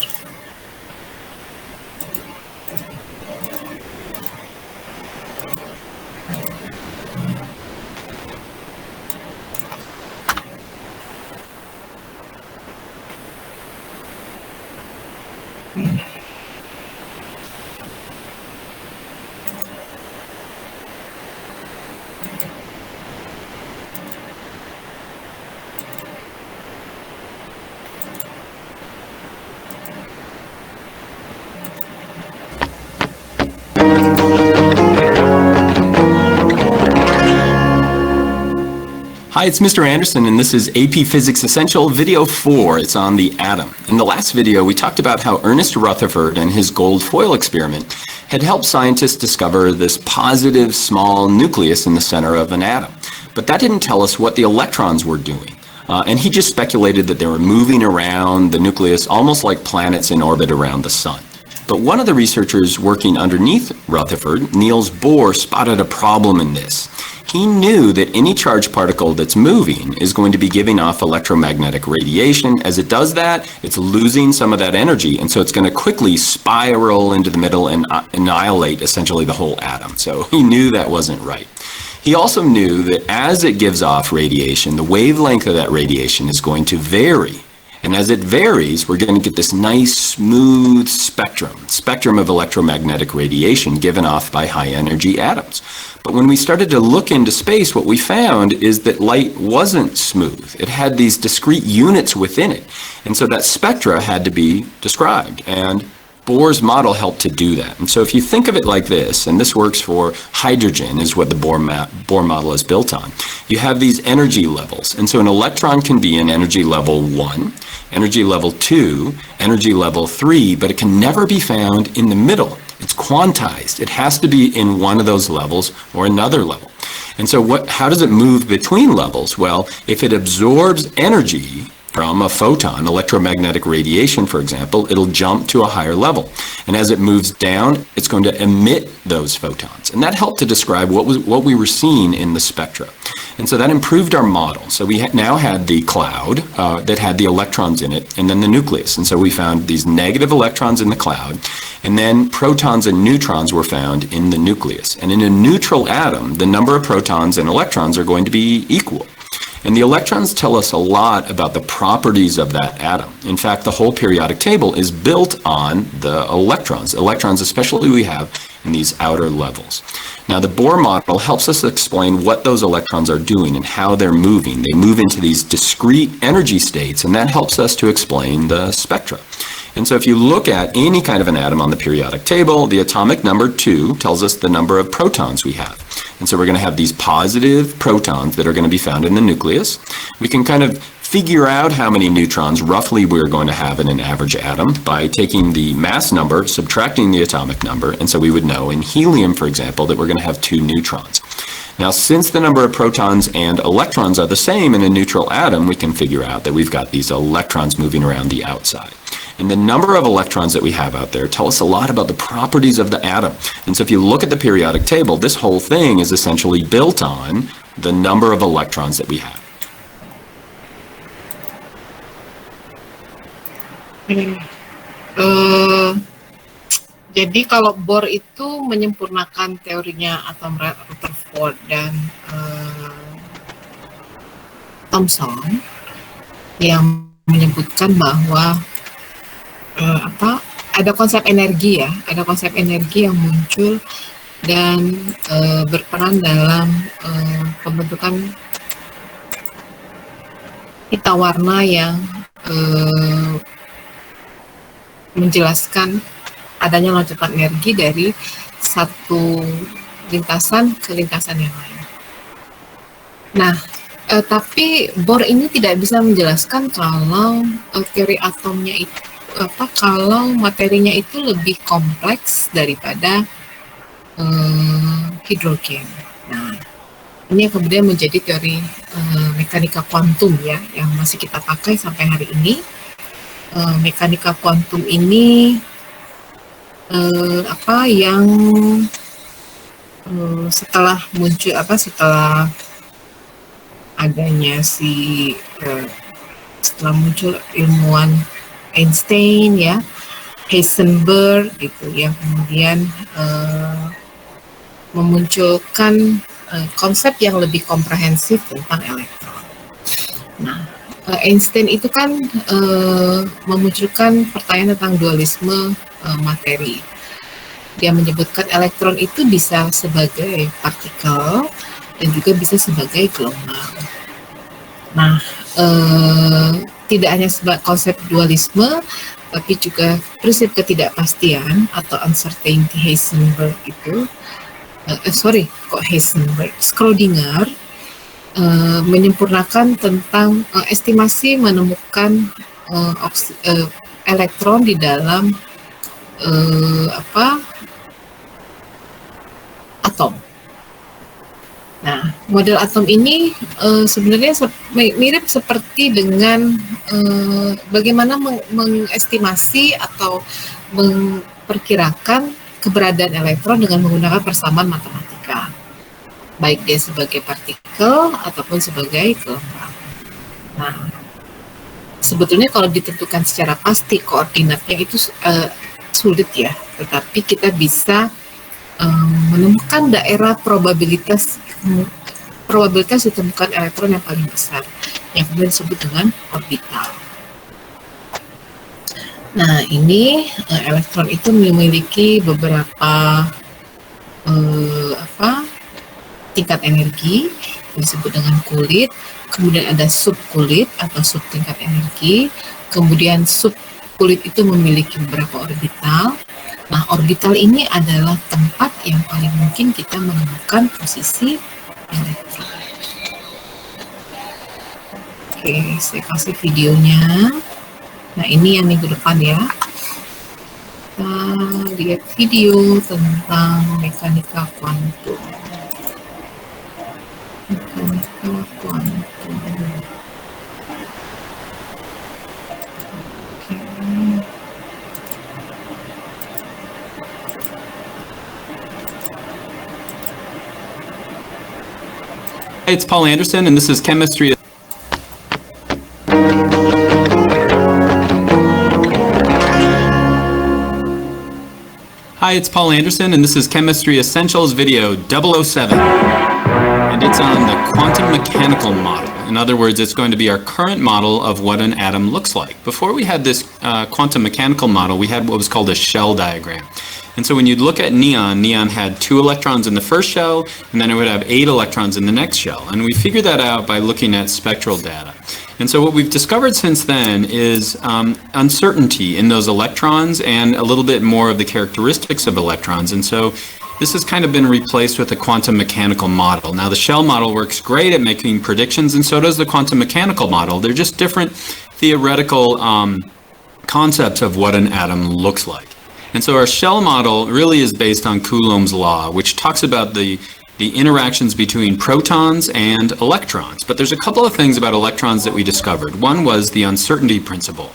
Hi, it's Mr. Anderson, and this is AP Physics Essential Video 4. It's on the atom. In the last video, we talked about how Ernest Rutherford and his gold foil experiment had helped scientists discover this positive small nucleus in the center of an atom. But that didn't tell us what the electrons were doing. And he just speculated that they were moving around the nucleus almost like planets in orbit around the sun. But one of the researchers working underneath Rutherford, Niels Bohr, spotted a problem in this. He knew that any charged particle that's moving is going to be giving off electromagnetic radiation. As it does that, it's losing some of that energy, and so it's going to quickly spiral into the middle and annihilate essentially the whole atom. So he knew that wasn't right. He also knew that as it gives off radiation, the wavelength of that radiation is going to vary. And as it varies, we're going to get this nice, smooth spectrum of electromagnetic radiation given off by high-energy atoms. But when we started to look into space, what we found is that light wasn't smooth. It had these discrete units within it. And so that spectra had to be described. And Bohr's model helped to do that. And so if you think of it like this, and this works for hydrogen, is what the Bohr model is built on, you have these energy levels. And so an electron can be in energy level 1, energy level 2, energy level 3, but it can never be found in the middle. It's quantized. It has to be in one of those levels or another level. And so how does it move between levels? Well, if it absorbs energy from a photon, electromagnetic radiation, for example, it'll jump to a higher level. And as it moves down, it's going to emit those photons. And that helped to describe what we were seeing in the spectra. And so that improved our model. So we now had the cloud that had the electrons in it, and then the nucleus. And so we found these negative electrons in the cloud, and then protons and neutrons were found in the nucleus. And in a neutral atom, the number of protons and electrons are going to be equal. And the electrons tell us a lot about the properties of that atom. In fact, the whole periodic table is built on the electrons. Electrons especially we have in these outer levels. Now the Bohr model helps us explain what those electrons are doing and how they're moving. They move into these discrete energy states, and that helps us to explain the spectra. And so if you look at any kind of an atom on the periodic table, the atomic number 2 tells us the number of protons we have. And so we're going to have these positive protons that are going to be found in the nucleus. We can kind of figure out how many neutrons roughly we're going to have in an average atom by taking the mass number, subtracting the atomic number, and so we would know in helium, for example, that we're going to have 2 neutrons. Now, since the number of protons and electrons are the same in a neutral atom, we can figure out that we've got these electrons moving around the outside. And the number of electrons that we have out there tell us a lot about the properties of the atom. And so if you look at the periodic table, this whole thing is essentially built on the number of electrons that we have. Jadi kalau Bohr itu menyempurnakan teorinya atom Rutherford dan Thomson yang menyebutkan bahwa ada konsep energi ya, ada konsep energi yang muncul dan berperan dalam pembentukan pita warna yang menjelaskan adanya loncatan energi dari satu lintasan ke lintasan yang lain. Nah, tapi Bohr ini tidak bisa menjelaskan kalau teori atomnya itu kalau materinya itu lebih kompleks daripada hidrogen. Nah, ini kemudian menjadi teori mekanika kuantum ya, yang masih kita pakai sampai hari ini. Mekanika kuantum ini yang setelah muncul setelah adanya setelah muncul ilmuwan Einstein ya, Heisenberg gitu yang kemudian memunculkan konsep yang lebih komprehensif tentang elektron. Nah, Einstein itu kan memunculkan pertanyaan tentang dualisme materi. Dia menyebutkan elektron itu bisa sebagai partikel dan juga bisa sebagai gelombang. Nah, tidak hanya sebagai konsep dualisme, tapi juga prinsip ketidakpastian atau uncertainty Heisenberg itu, Schrödinger menyempurnakan tentang estimasi menemukan elektron di dalam atom. Nah, model atom ini sebenarnya mirip seperti dengan bagaimana mengestimasi atau memperkirakan keberadaan elektron dengan menggunakan persamaan matematika, baik dia sebagai partikel ataupun sebagai gelombang. Nah, sebetulnya kalau ditentukan secara pasti koordinatnya itu sulit ya, tetapi kita bisa menemukan daerah probabilitas ditemukan elektron yang paling besar, yang kemudian disebut dengan orbital. Nah, ini elektron itu memiliki beberapa tingkat energi yang disebut dengan kulit, kemudian ada subkulit atau subtingkat energi, kemudian subkulit itu memiliki beberapa orbital. Nah, orbital ini adalah tempat yang paling mungkin kita menemukan posisi elektron. Oke, saya kasih videonya. Nah, ini yang minggu depan ya. Kita lihat video tentang mekanika kuantum. Mekanika kuantum. Hey, it's Paul Anderson, and this is Chemistry. Hi, it's Paul Anderson, and this is Chemistry Essentials video 007. And it's on the quantum mechanical model. In other words, it's going to be our current model of what an atom looks like. Before we had this quantum mechanical model, we had what was called a shell diagram. And so when you'd look at neon had 2 electrons in the first shell, and then it would have 8 electrons in the next shell. And we figured that out by looking at spectral data. And so what we've discovered since then is uncertainty in those electrons and a little bit more of the characteristics of electrons. And so this has kind of been replaced with a quantum mechanical model. Now the shell model works great at making predictions, and so does the quantum mechanical model. They're just different theoretical concepts of what an atom looks like. And so our shell model really is based on Coulomb's law, which talks about the interactions between protons and electrons. But there's a couple of things about electrons that we discovered. One was the uncertainty principle.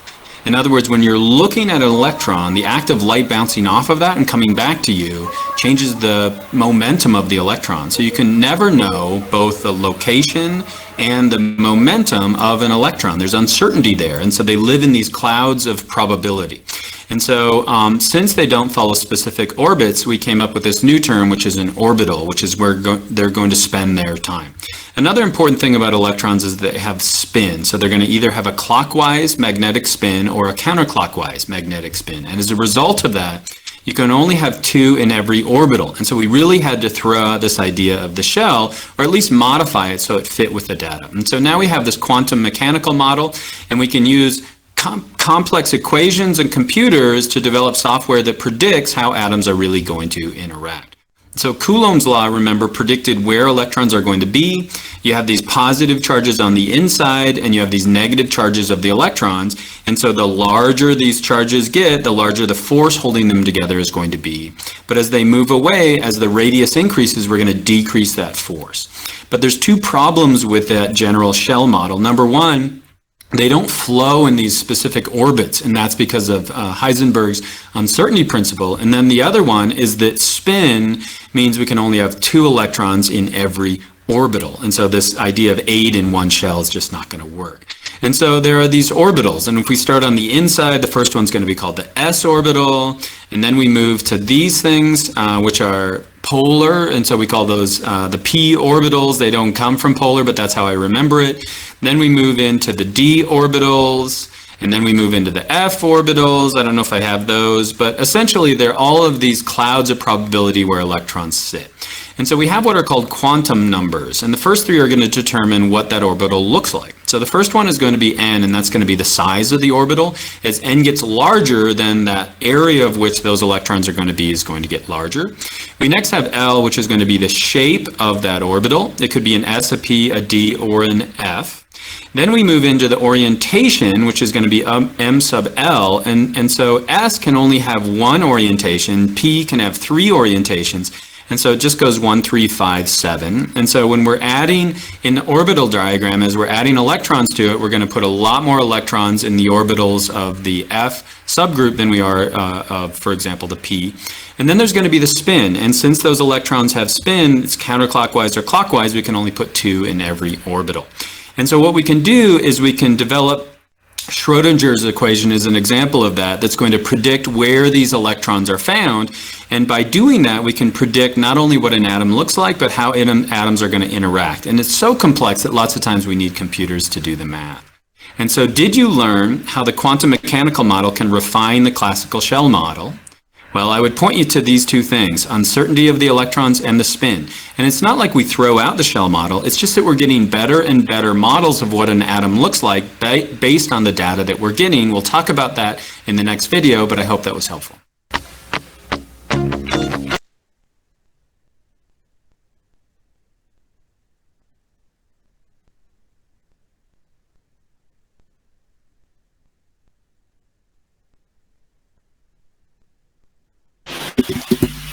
In other words, when you're looking at an electron, the act of light bouncing off of that and coming back to you changes the momentum of the electron. So you can never know both the location and the momentum of an electron. There's uncertainty there, and so they live in these clouds of probability. And so since they don't follow specific orbits, we came up with this new term, which is an orbital, which is where they're going to spend their time. Another important thing about electrons is that they have spin. So they're going to either have a clockwise magnetic spin or a counterclockwise magnetic spin. And as a result of that, you can only have 2 in every orbital. And so we really had to throw out this idea of the shell, or at least modify it so it fit with the data. And so now we have this quantum mechanical model, and we can use complex equations and computers to develop software that predicts how atoms are really going to interact. So Coulomb's law, remember, predicted where electrons are going to be. You have these positive charges on the inside, and you have these negative charges of the electrons. And so the larger these charges get, the larger the force holding them together is going to be. But as they move away, as the radius increases, we're going to decrease that force. But there's 2 problems with that general shell model. Number one, they don't flow in these specific orbits, and that's because of Heisenberg's uncertainty principle. And then the other one is that spin means we can only have 2 electrons in every orbital. And so this idea of 8 in one shell is just not going to work. And so there are these orbitals, and if we start on the inside, the first one's going to be called the s orbital, and then we move to these things, which are polar, and so we call those the p orbitals. They don't come from polar, but that's how I remember it. Then we move into the d orbitals, and then we move into the f orbitals. I don't know if I have those, but essentially they're all of these clouds of probability where electrons sit. And so we have what are called quantum numbers, and the first 3 are going to determine what that orbital looks like. So the first one is going to be n, and that's going to be the size of the orbital. As n gets larger, then that area of which those electrons are going to be is going to get larger. We next have L, which is going to be the shape of that orbital. It could be an S, a P, a D, or an F. Then we move into the orientation, which is going to be m sub L, and so S can only have 1 orientation, P can have 3 orientations, and so it just goes 1, 3, 5, 7. And so when we're adding in the orbital diagram, as we're adding electrons to it, we're going to put a lot more electrons in the orbitals of the F subgroup than we are of, for example, the P. And then there's going to be the spin. And since those electrons have spin, it's counterclockwise or clockwise, we can only put 2 in every orbital. And so what we can do is we can develop Schrodinger's equation is an example of that, that's going to predict where these electrons are found. And by doing that, we can predict not only what an atom looks like, but how atoms are going to interact. And it's so complex that lots of times we need computers to do the math. And so did you learn how the quantum mechanical model can refine the classical shell model? Well, I would point you to these 2 things, uncertainty of the electrons and the spin. And it's not like we throw out the shell model, it's just that we're getting better and better models of what an atom looks like based on the data that we're getting. We'll talk about that in the next video, but I hope that was helpful.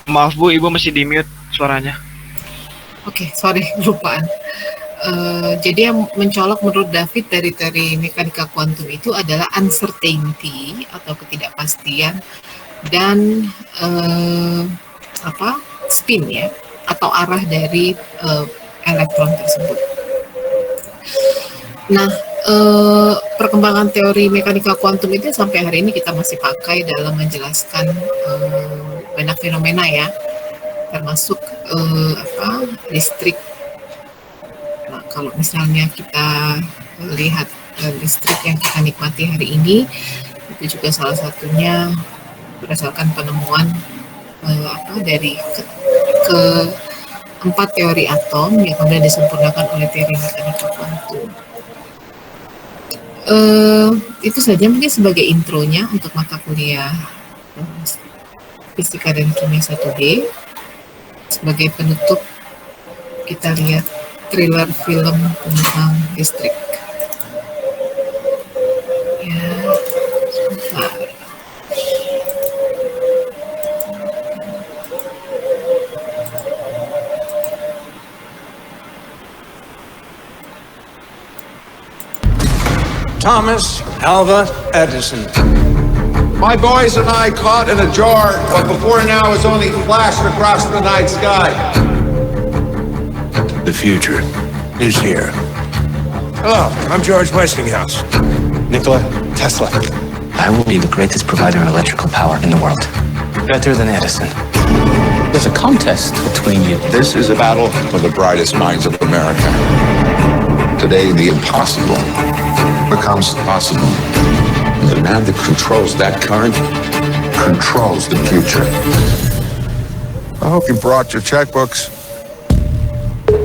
Maaf Bu, Ibu masih di mute suaranya. Oke, sorry, kelupaan. Jadi yang mencolok menurut David dari teori mekanika kuantum itu adalah uncertainty atau ketidakpastian dan spin ya, atau arah dari elektron tersebut. Nah, perkembangan teori mekanika kuantum itu sampai hari ini kita masih pakai dalam menjelaskan banyak fenomena ya, termasuk listrik. Nah, kalau misalnya kita lihat listrik yang kita nikmati hari ini, itu juga salah satunya berdasarkan penemuan dari keempat teori atom yang kemudian disempurnakan oleh teori mekanika kuantum. Itu saja mungkin sebagai intronya untuk mata kuliah Fisika dan Kimia 1D. Sebagai penutup, kita lihat trailer film tentang listrik. Ya, sebentar. Thomas Alva Edison. My boys and I caught in a jar what before now has only flashed across the night sky. The future is here. Hello, I'm George Westinghouse. Nikola Tesla. I will be the greatest provider of electrical power in the world. Better than Edison. There's a contest between you. This is a battle for the brightest minds of America. Today, the impossible becomes possible. The man that controls that current controls the future. I hope you brought your checkbooks.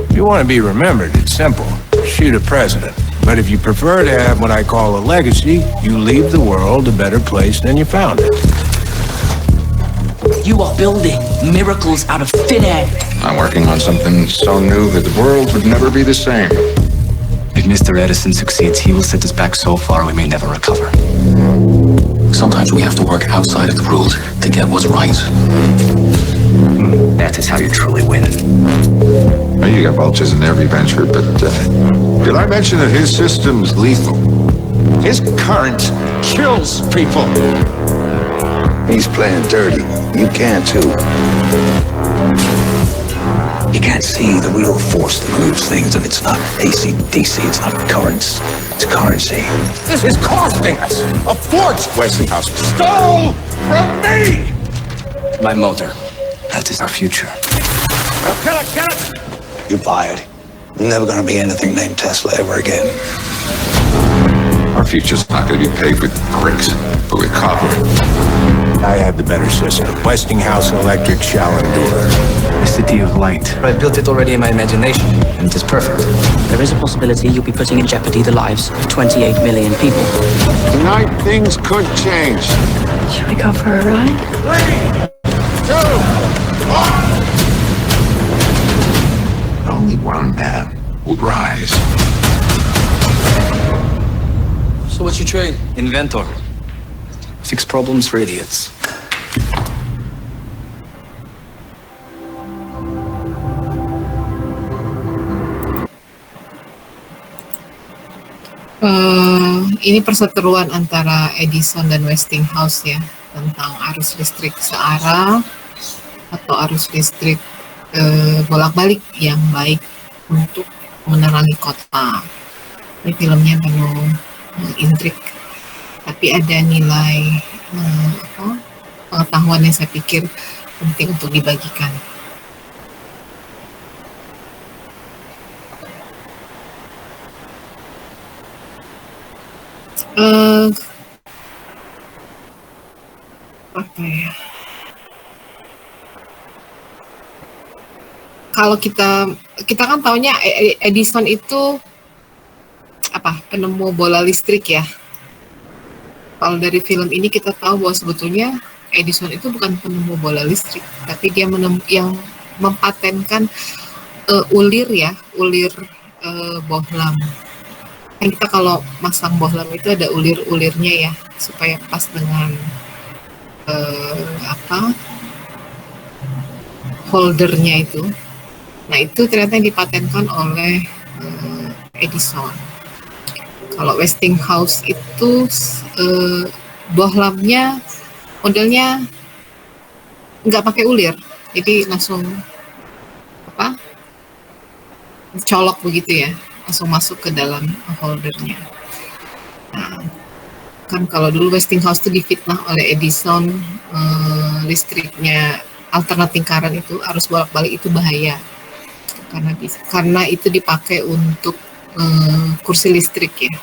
If you want to be remembered, it's simple. Shoot a president. But if you prefer to have what I call a legacy, you leave the world a better place than you found it. You are building miracles out of thin air. I'm working on something so new that the world would never be the same. If Mr. Edison succeeds, he will set us back so far we may never recover. Sometimes we have to work outside of the rules to get what's right. That is how you truly win. Well, you got vultures in every venture, but did I mention that his system's lethal? His current kills people. He's playing dirty. You can too. You can't see the real force that moves things, and it's not AC, DC, it's not currents, it's currency. This is costing us a fortune. Westinghouse stole from me! My motor, that is our future. Get it! You're fired. You're never gonna be anything named Tesla ever again. Our future's not going to be paved with bricks, but with copper. I had the better system. Westinghouse Electric shall endure. The city of light. I built it already in my imagination, and it is perfect. There is a possibility you'll be putting in jeopardy the lives of 28 million people. Tonight, things could change. Should we go for a ride? 3, 2, 1. Only one man will rise. So what's your trade? Inventor. Fix problems for idiots. Ini perseteruan antara Edison dan Westinghouse ya, tentang arus listrik searah atau arus listrik bolak-balik yang baik untuk menerangi kota. Ini filmnya penuh intrik, tapi ada nilai pengetahuan yang saya pikir penting untuk dibagikan. Apa ya? Kalau kita kan taunya Edison itu penemu bola listrik ya. Kalau dari film ini kita tahu bahwa sebetulnya Edison itu bukan penemu bola listrik, tapi dia yang mempatenkan ulir bohlam. Kan kita kalau masang bohlam itu ada ulir-ulirnya ya, supaya pas dengan holdernya itu. Nah itu ternyata dipatenkan oleh Edison. Kalau Westinghouse itu bohlamnya modelnya nggak pakai ulir, jadi langsung colok begitu ya, langsung masuk ke dalam holdernya. Nah, kan kalau dulu Westinghouse itu difitnah oleh Edison, listriknya alternating current itu arus bolak-balik itu bahaya karena itu dipakai untuk kursi listrik ya.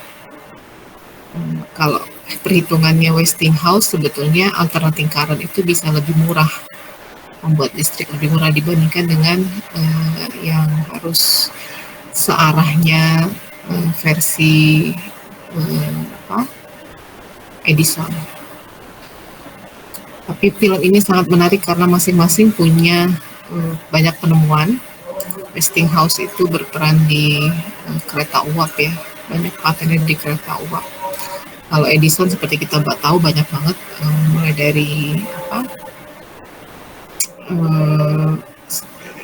Kalau perhitungannya Westinghouse sebetulnya alternating current itu bisa lebih murah, membuat listrik lebih murah dibandingkan dengan yang harus searahnya versi Edison. Tapi film ini sangat menarik karena masing-masing punya banyak penemuan. Westinghouse itu berperan di kereta uap ya, banyak patennya di kereta uap. Kalau Edison seperti kita tahu banyak banget, mulai dari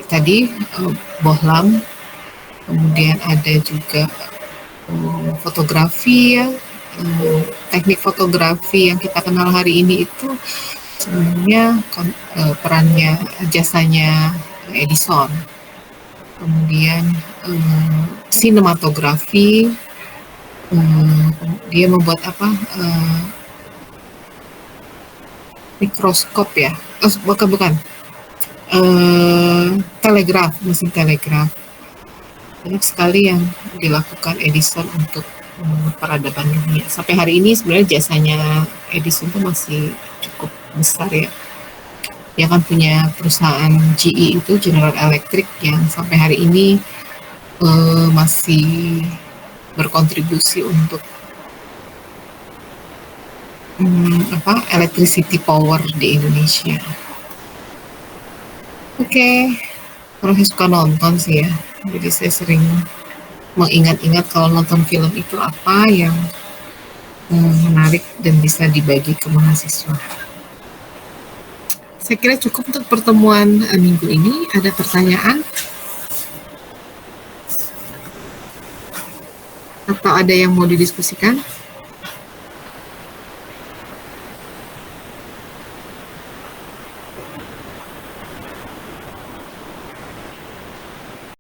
tadi bohlam, kemudian ada juga fotografi ya, teknik fotografi yang kita kenal hari ini itu sebenarnya perannya jasanya Edison. Kemudian sinematografi, dia membuat mikroskop ya, bukan telegraf, mesin telegraf. Banyak sekali yang dilakukan Edison untuk peradaban dunia. Sampai hari ini sebenarnya jasanya Edison itu masih cukup besar ya. Dia kan punya perusahaan GE itu, General Electric, yang sampai hari ini masih berkontribusi untuk electricity power di Indonesia. Oke, kalau saya suka nonton sih ya, jadi saya sering mengingat-ingat kalau nonton film itu apa yang menarik dan bisa dibagi ke mahasiswa. Saya kira cukup untuk pertemuan minggu ini. Ada pertanyaan? Atau ada yang mau didiskusikan?